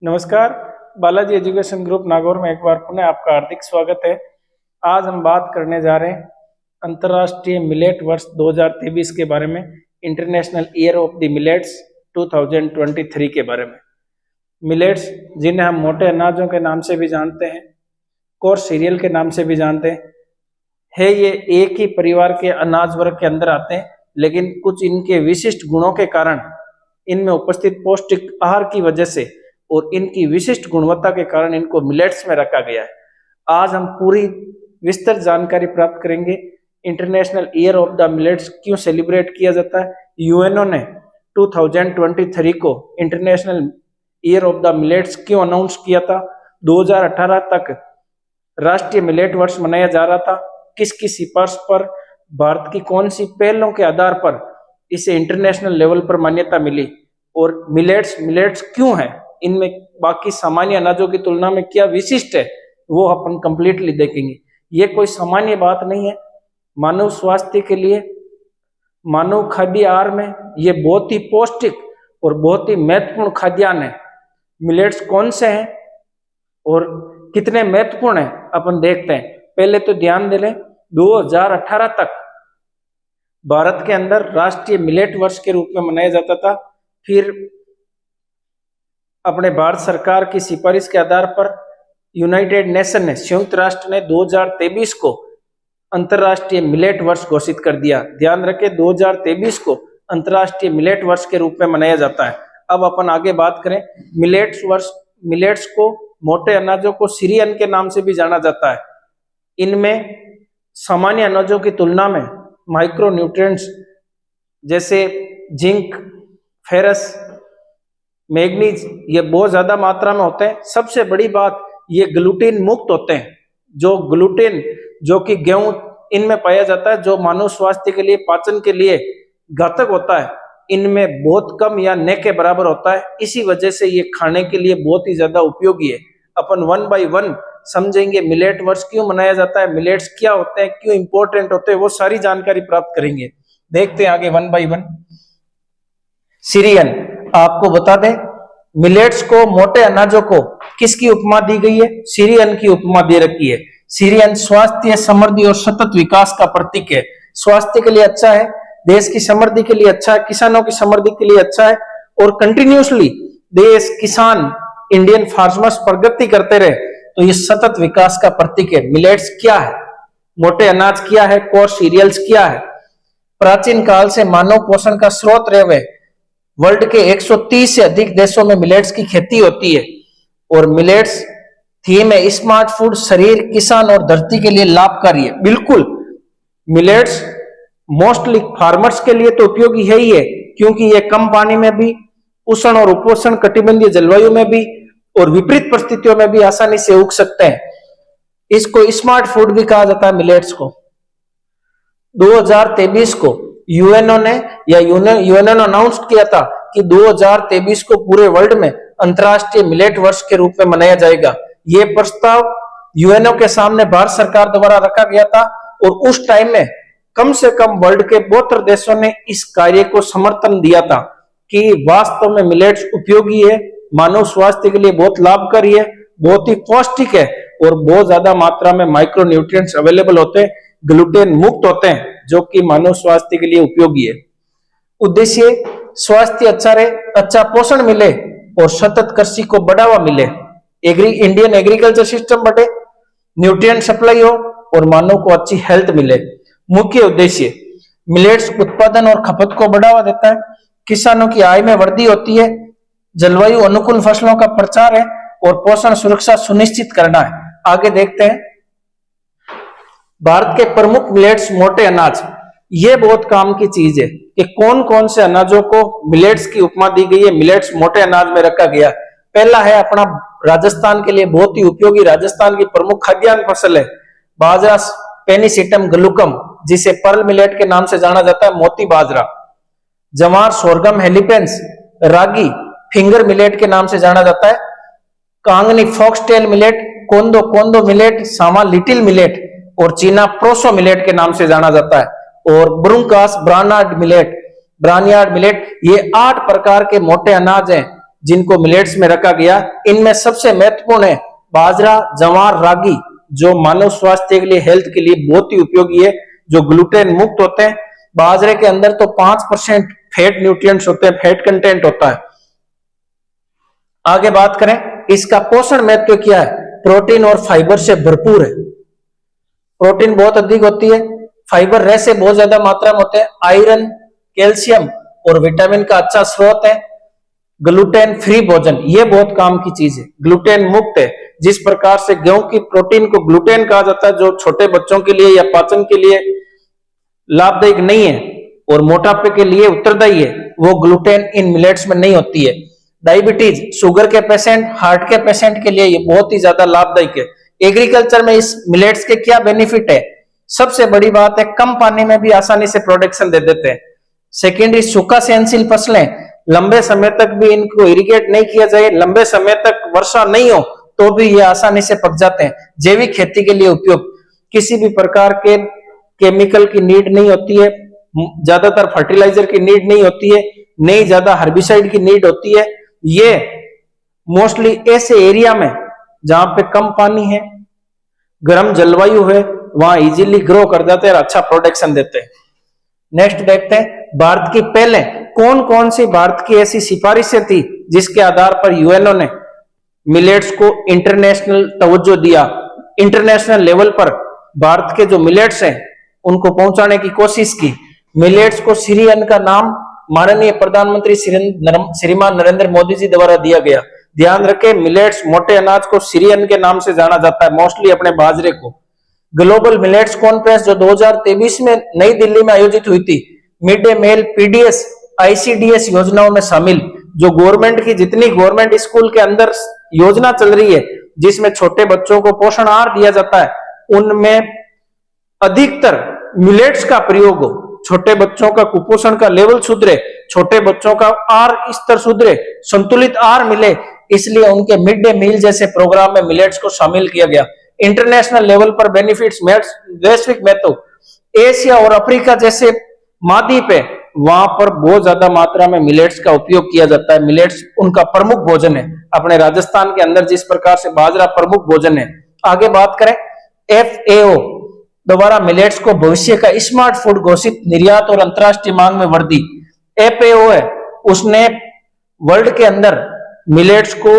नमस्कार। Balaji education group Nagaur में एक बार पुनः आपका हार्दिक स्वागत है। आज हम बात करने जा रहे हैं अंतर्राष्ट्रीय मिलेट वर्ष 2023 के बारे में, international year of the millets 2023 के बारे में। मिलेट्स, जिन्हें हम मोटे अनाजों के नाम से भी जानते हैं, कोर्स सीरियल के नाम से भी जानते हैं, ये एक ही परिवार के अनाज वर्ग के अंदर आते हैं, लेकिन कुछ इनके विशिष्ट गुणों के कारण, इनमें उपस्थित पौष्टिक आहार की वजह से और इनकी विशिष्ट गुणवत्ता के कारण इनको मिलेट्स में रखा गया है। आज हम पूरी विस्तृत जानकारी प्राप्त करेंगे। International year of the millets क्यों सेलिब्रेट किया जाता है? यूएनओ ने 2023 को international year of the millets क्यों अनाउंस किया था? 2018 तक राष्ट्रीय मिलेट वर्ष मनाया जा रहा था। किसकी सिफारिश पर, भारत की कौन सी पहलों के आधार पर इसे इंटरनेशनल लेवल पर मान्यता मिली? और मिलेट्स क्यों है, इनमें बाकी सामान्य अनाजों की तुलना में क्या विशिष्ट है, वो अपन कंप्लीटली देखेंगे। ये कोई सामान्य बात नहीं है। मानव स्वास्थ्य के लिए, मानव खाद्य आहार में ये बहुत ही पौष्टिक और बहुत ही महत्वपूर्ण खाद्यान्न है। मिलेट्स कौन से हैं और कितने महत्वपूर्ण हैं, अपन देखते हैं। पहले तो ध्यान दे लें, 2018 तक भारत के अंदर राष्ट्रीय मिलेट वर्ष के रूप में मनाया जाता था। फिर अपने भारत सरकार की सिफारिश के आधार पर यूनाइटेड नेशन ने, संयुक्त राष्ट्र ने 2023 को अंतर्राष्ट्रीय मिलेट वर्ष घोषित कर दिया। ध्यान रखें, 2023 को अंतर्राष्ट्रीय मिलेट वर्ष के रूप में मनाया जाता है। अब अपन आगे बात करें मिलेट्स को, मोटे अनाजों को सीरियन के नाम से भी जाना जाता है। इनमें सामान्य अनाजों की तुलना में माइक्रो न्यूट्रिएंट्स जैसे जिंक, फेरस, मैग्नीज ये बहुत ज्यादा मात्रा में होते हैं। सबसे बड़ी बात, ये ग्लूटेन मुक्त होते हैं। जो ग्लूटेन, जो कि गेहूं, इनमें पाया जाता है, जो मानव स्वास्थ्य के लिए, पाचन के लिए घातक होता है, इनमें बहुत कम या न के बराबर होता है। इसी वजह से ये खाने के लिए बहुत ही ज्यादा उपयोगी है। अपन वन बाय वन समझेंगे मिलेट वर्ष क्यों मनाया जाता है, मिलेट्स क्या होते हैं, क्यों इंपॉर्टेंट होते हैं, वो सारी जानकारी प्राप्त करेंगे। देखते हैं आगे वन बाय वन। सीरियन, आपको बता दें, मिलेट्स को, मोटे अनाजों को किसकी उपमा दी गई है? सीरियन की उपमा दे रखी है। सीरियन स्वास्थ्य, समृद्धि और सतत विकास का प्रतीक है। स्वास्थ्य के लिए अच्छा है, देश की समृद्धि के लिए अच्छा है, किसानों की समृद्धि के लिए अच्छा है, और कंटिन्यूसली देश, किसान, इंडियन फार्मर्स प्रगति करते रहे, तो ये सतत विकास का प्रतीक है। मिलेट्स क्या है, मोटे अनाज क्या है, कोर्स सीरियल्स क्या है? प्राचीन काल से मानव पोषण का स्रोत रहे हुए वर्ल्ड के 130 से अधिक देशों में मिलेट्स की खेती होती है। और मिलेट्स थीम है स्मार्ट फूड, शरीर, किसान और धरती के लिए लाभकारी है। बिल्कुल, मिलेट्स मोस्टली फार्मर्स के लिए तो उपयोगी है ही है, क्योंकि ये कम पानी में भी, उष्ण और उपोष्ण कटिबंधीय जलवायु में भी और विपरीत परिस्थितियों में भी आसानी से उग सकते हैं। इसको स्मार्ट फूड भी कहा जाता है मिलेट्स को। 2023 को यूएनओ ने अनाउंस किया था कि 2023 को पूरे वर्ल्ड में अंतर्राष्ट्रीय मिलेट वर्ष के रूप में मनाया जाएगा। ये प्रस्ताव यूएनओ के सामने भारत सरकार द्वारा रखा गया था, और उस टाइम में कम से कम वर्ल्ड के 72 देशों ने इस कार्य को समर्थन दिया था कि वास्तव में मिलेट्स उपयोगी है, मानव स्वास्थ्य के लिए बहुत लाभकारी है, बहुत ही पौष्टिक है, और बहुत ज्यादा मात्रा में माइक्रो न्यूट्रिएंट्स अवेलेबल होते हैं, ग्लूटेन मुक्त होते हैं, जो कि मानव स्वास्थ्य के लिए उपयोगी है। उद्देश्य, स्वास्थ्य अच्छा रहे, अच्छा पोषण मिले और सतत कृषि को बढ़ावा मिले, इंडियन एग्रीकल्चर सिस्टम बढ़े, न्यूट्रिएंट सप्लाई हो और मानव को अच्छी हेल्थ मिले। मुख्य उद्देश्य, मिलेट्स उत्पादन और खपत को बढ़ावा देता है, किसानों की आय में वृद्धि होती है, जलवायु अनुकूल फसलों का प्रचार है और पोषण सुरक्षा सुनिश्चित करना है। आगे देखते हैं भारत के प्रमुख मिलेट्स, मोटे अनाज। ये बहुत काम की चीज है कि कौन कौन से अनाजों को मिलेट्स की उपमा दी गई है, मिलेट्स मोटे अनाज में रखा गया। पहला है अपना राजस्थान के लिए बहुत ही उपयोगी, राजस्थान की प्रमुख खाद्यान्न फसल है बाजरा, पेनिसिटम गलुकम, जिसे पर्ल मिलेट के नाम से जाना जाता है, मोती बाजरा। जवार, सोरगम, हेलिपेंस, रागी, फिंगर मिलेट के नाम से जाना जाता है। कांगनी, फॉक्सटेल मिलेट, कोंदो मिलेट, सामा लिटिल मिलेट और चीना प्रोसो मिलेट के नाम से जाना जाता है। और ब्रुंकास, ब्रानियार्ड मिलेट, ये 8 प्रकार के मोटे अनाज हैं जिनको मिलेट्स में रखा गया। इनमें सबसे महत्वपूर्ण है बाजरा, जवार, रागी, जो मानव स्वास्थ्य के लिए, हेल्थ के लिए बहुत ही उपयोगी है, जो ग्लूटेन मुक्त होते हैं। बाजरे के अंदर तो 5% फैट न्यूट्रिएंट्स होते हैं, फैट कंटेंट होता है। आगे बात करें, इसका पोषण महत्व क्या है? प्रोटीन और फाइबर से भरपूर है। प्रोटीन बहुत अधिक होती है, फाइबर रह से बहुत ज्यादा मात्रा में होते हैं, आयरन, कैल्शियम और विटामिन का अच्छा स्रोत है। ग्लूटेन फ्री भोजन, ये बहुत काम की चीज है, ग्लूटेन मुक्त है। जिस प्रकार से गेहूं की प्रोटीन को ग्लूटेन कहा जाता है, जो छोटे बच्चों के लिए या पाचन के लिए लाभदायक नहीं है और मोटापे के लिए उत्तरदायी है, वो ग्लूटेन इन मिलेट्स में नहीं होती है। डायबिटीज, शुगर के पेशेंट, हार्ट के पेशेंट के लिए ये बहुत ही ज्यादा लाभदायक है। एग्रीकल्चर में इस मिलेट्स के क्या बेनिफिट है? सबसे बड़ी बात है, कम पानी में भी आसानी से प्रोडक्शन दे देते हैं। सेकेंडरी, सूखा सहनशील फसलें, लंबे समय तक भी इनको इरिगेट नहीं किया जाए, लंबे समय तक वर्षा नहीं हो तो भी ये आसानी से पक जाते हैं। जैविक खेती के लिए उपयोग, किसी भी प्रकार के केमिकल की नीड नहीं होती है, ज्यादातर फर्टिलाइजर की नीड नहीं होती है, नहीं ज्यादा हर्बिसाइड की नीड होती है। ये मोस्टली ऐसे एरिया में जहां पे कम पानी है, गर्म जलवायु है, वहां इजीली ग्रो कर जाते हैं और अच्छा प्रोडक्शन देते हैं। नेक्स्ट देखते हैं, भारत की पहले कौन कौन सी भारत की ऐसी सिफारिशें थी जिसके आधार पर यूएनओ ने मिलेट्स को इंटरनेशनल तवज्जो दिया। इंटरनेशनल लेवल पर भारत के जो मिलेट्स हैं उनको पहुंचाने की कोशिश की। मिलेट्स को श्री अन्न का नाम माननीय प्रधानमंत्री श्रीमान नरेंद्र मोदी जी द्वारा दिया गया। ध्यान रखें, मिलेट्स, मोटे अनाज को श्री अन्न के नाम से जाना जाता है, मोस्टली अपने बाजरे को। ग्लोबल मिलेट्स कॉन्फ्रेंस जो 2023 में नई दिल्ली में आयोजित हुई थी, midday meal, PDS, ICDS योजनाओं में शामिल, जो गवर्नमेंट की जितनी गवर्नमेंट स्कूल के अंदर योजना चल रही है जिसमें छोटे बच्चों को पोषण आहार दिया जाता है, उनमें अधिकतर मिलेट्स का प्रयोग हो। छोटे बच्चों का कुपोषण का लेवल सुधरे, छोटे बच्चों का आहार स्तर सुधरे, संतुलित आहार मिले, इसलिए उनके मिड डे मील जैसे प्रोग्राम में मिलेट्स को शामिल किया गया। इंटरनेशनल लेवल पर बेनिफिट्स, वैश्विक महत्व, एशिया और अफ्रीका जैसे महाद्वीप है, वहां पर बहुत ज्यादा मात्रा में मिलेट्स का उपयोग किया जाता है। मिलेट्स उनका प्रमुख भोजन है। अपने राजस्थान के अंदर जिस प्रकार से बाजरा प्रमुख भोजन है। आगे बात करें, FAO द्वारा मिलेट्स को भविष्य का स्मार्ट फूड घोषित, निर्यात और अंतरराष्ट्रीय मांग में वृद्धि। FAO है, उसने वर्ल्ड के अंदर मिलेट्स को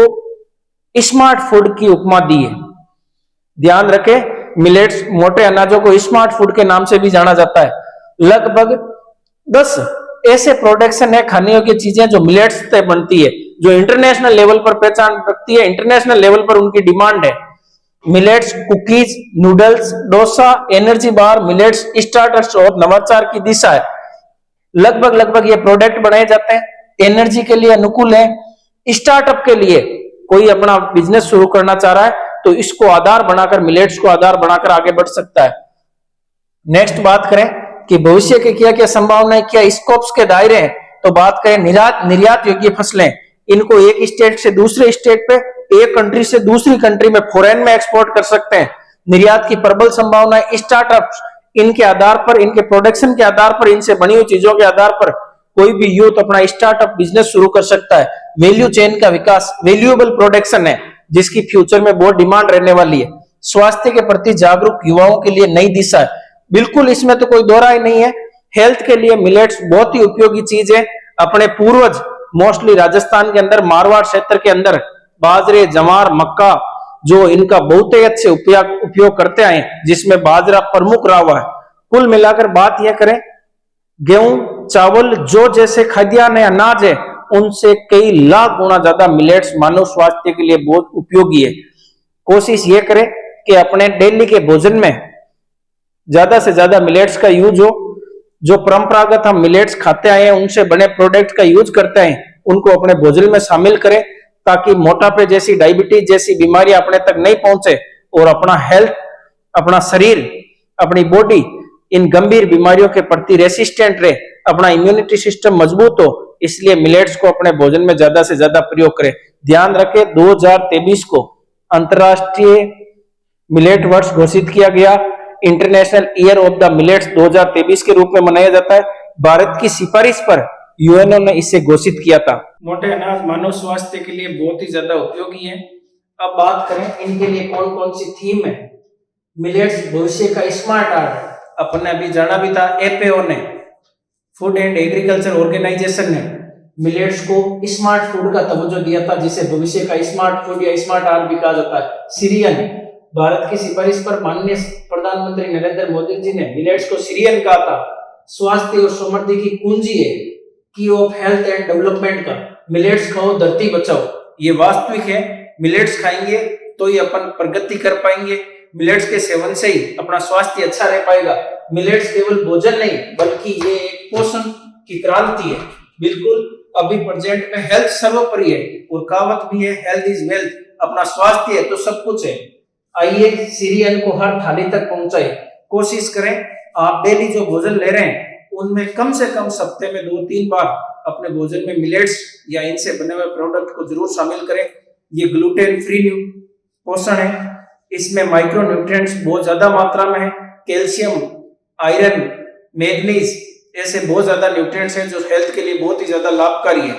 स्मार्ट फूड की उपमा दी है। ध्यान रखें, मिलेट्स, मोटे अनाजों को स्मार्ट फूड के नाम से भी जाना जाता है। लगभग 10 ऐसे प्रोडक्शन है, खाने योग्य चीजें जो मिलेट्स से बनती है, जो इंटरनेशनल लेवल पर पहचान रखती है, इंटरनेशनल लेवल पर उनकी डिमांड है। Millets cookies, noodles, dosa, energy bar, millets starters और नवाचार की दिशा है। लगभग ये प्रोडक्ट बनाए जाते हैं, एनर्जी के लिए अनुकूल है। स्टार्टअप के लिए, कोई अपना बिजनेस शुरू करना चाह रहा है तो इसको आधार बनाकर, मिलेट्स को आधार बनाकर आगे बढ़ सकता है। नेक्स्ट बात करें कि भविष्य के क्या क्या संभावनाएं, क्या स्कोप्स के दायरे हैं, तो बात करें निर्यात योग्य फसलें, इनको एक स्टेट से दूसरे स्टेट पे, एक कंट्री से दूसरी कंट्री में, फॉरेन में एक्सपोर्ट कर सकते हैं। निर्यात की प्रबल संभावनाएं। स्टार्टअप्स, इनके आधार पर, इनके प्रोडक्शन के आधार पर, इनसे बनी हुई चीजों के आधार पर कोई भी यूथ अपना स्टार्टअप बिजनेस शुरू कर सकता है। वैल्यू चेन का विकास, वैल्यूएबल प्रोडक्शन है जिसकी फ्यूचर में बहुत डिमांड रहने वाली है। स्वास्थ्य के प्रति जागरूक युवाओं के लिए नई दिशा है, बिल्कुल इसमें तो कोई दो राय नहीं है। हेल्थ के लिए मिलेट्स बहुत ही उपयोगी चीज है। अपने पूर्वज मोस्टली राजस्थान के अंदर, मारवाड़ क्षेत्र के अंदर बाजरे, जवार, मक्का, जो इनका बहुत ही अच्छे उपयोग करते आए, जिसमें बाजरा प्रमुख रहा हुआ है। कुल मिलाकर बात यह करें, गेहूं, चावल, जो जैसे खाद्यान्न अनाज है, उनसे कई लाख गुना ज्यादा मिलेट्स मानव स्वास्थ्य के लिए बहुत उपयोगी है। कोशिश ये करें कि अपने डेली के भोजन में ज्यादा से ज्यादा मिलेट्स का यूज हो। जो परंपरागत हम मिलेट्स खाते आए हैं, उनसे बने प्रोडक्ट का यूज करते हैं, उनको अपने भोजन में शामिल करें ताकि मोटापे जैसी, डायबिटीज जैसी बीमारियां अपने तक नहीं पहुंचे और अपना हेल्थ, अपना शरीर, अपनी बॉडी इन गंभीर बीमारियों के प्रति रेसिस्टेंट रहे, अपना इम्यूनिटी सिस्टम मजबूत हो। इसलिए मिलेट्स को अपने भोजन में ज्यादा से ज्यादा प्रयोग करें। ध्यान रखें, 2023 को अंतरराष्ट्रीय मिलेट वर्ष घोषित किया गया। International year of the millets 2023 के रूप में मनाया जाता है। भारत की सिफारिश पर यूएनओ ने इसे घोषित किया था। मोटे अनाज मानव स्वास्थ्य के लिए बहुत ही ज्यादा उपयोगी है। अब बात करें इनके लिए कौन कौन सी थीम है। मिलेट्स भविष्य का स्मार्ट आर्ट, अपन ने अभी जाना भी था। एपीओ ने, फूड एंड एग्रीकल्चर ऑर्गेनाइजेशन ने मिलेट्स को स्मार्ट फूड का तवज्जो दिया था, जिसे भविष्य का स्मार्ट फूड या स्मार्ट आर्ट भी कहा जाता है। सीरियन, भारत की सिफारिश पर माननीय प्रधानमंत्री नरेंद्र मोदी जी ने मिलेट्स को सीरियन कहा था। स्वास्थ्य और समृद्धि की कुंजी है, की ऑफ हेल्थ एंड डेवलपमेंट का। मिलेट्स खाओ धरती बचाओ, ये वास्तविक है। मिलेट्स खाएंगे तो ही अपन प्रगति कर पाएंगे। मिलेट्स के सेवन से ही अपना स्वास्थ्य अच्छा रह पाएगा। मिलेट्स केवल भोजन नहीं बल्कि ये एक पोषण की क्रांति है। बिल्कुल अभी प्रेजेंट में हेल्थ सर्वोपरि है और कहावत भी है, हेल्थ इज वेल्थ। अपना स्वास्थ्य है तो सब कुछ है। आइए सीरियन को हर थाली तक पहुंचाए। कोशिश करें आप डेली जो भोजन ले रहे हैं उनमें कम से कम सप्ते में 2-3 बार अपने भोजन में मिलेट्स या इनसे बने हुए प्रोडक्ट को जरूर शामिल करें। ये ग्लूटेन फ्री पोषण है, इसमें माइक्रो न्यूट्रिएंट्स बहुत ज्यादा मात्रा में है। कैल्शियम, आयरन, मैग्नीज ऐसे बहुत ज्यादा न्यूट्रिएंट्स हैं जो हेल्थ के लिए बहुत ही ज्यादा लाभकारी है।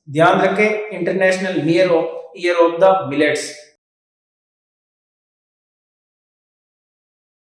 ध्यान रखें, international year of the millets.